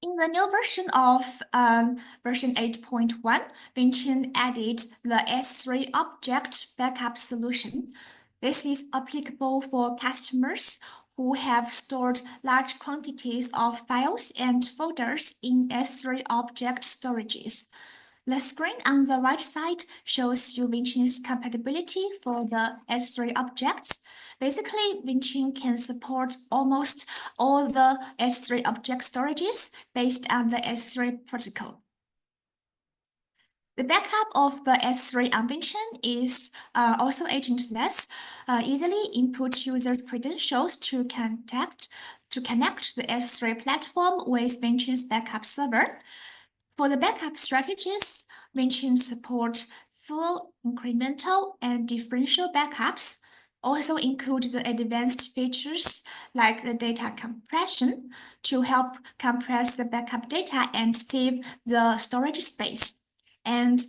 In the new version of version 8.1, Vinchin added the S3 object backup solution. This is applicable for customers who have stored large quantities of files and folders in S3 object storages. The screen on the right side shows you Vinchin's compatibility for the S3 objects. Basically, Vinchin can support almost all the S3 object storages based on the S3 protocol. The backup of the S3 on Vinchin is also agentless. Easily input users' credentials to connect the S3 platform with Vinchin's backup server. For the backup strategies, Vinchin support full, incremental, and differential backups. Also include the advanced features like the data compression to help compress the backup data and save the storage space. And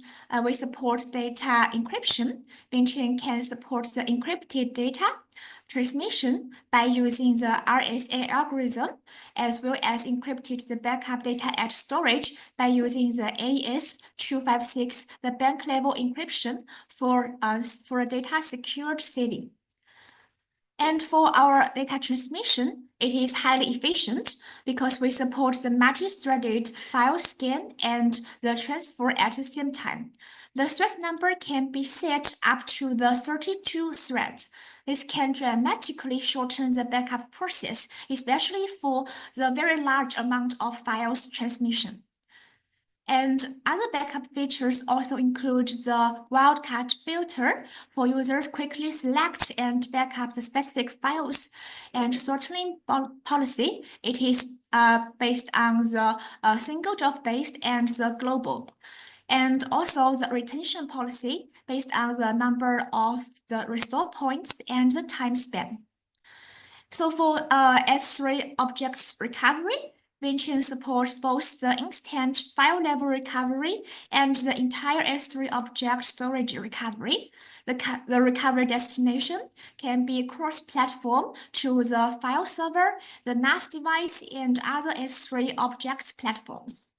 we support data encryption. Vinchin can support the encrypted data transmission by using the RSA algorithm, as well as encrypted the backup data at storage by using the AES-256, the bank level encryption for data secured saving. And for our data transmission, it is highly efficient because we support the multi-threaded file scan and the transfer at the same time. The thread number can be set up to the 32 threads. This can dramatically shorten the backup process, especially for the very large amount of files transmission. And other backup features also include the wildcard filter for users quickly select and backup the specific files, and throttling policy. It is based on the single job based and the global. And also the retention policy based on the number of the restore points and the time span. So for S3 objects recovery, Vinchin supports both the instant file level recovery and the entire S3 object storage recovery. The recovery destination can be cross-platform to the file server, the NAS device, and other S3 objects platforms.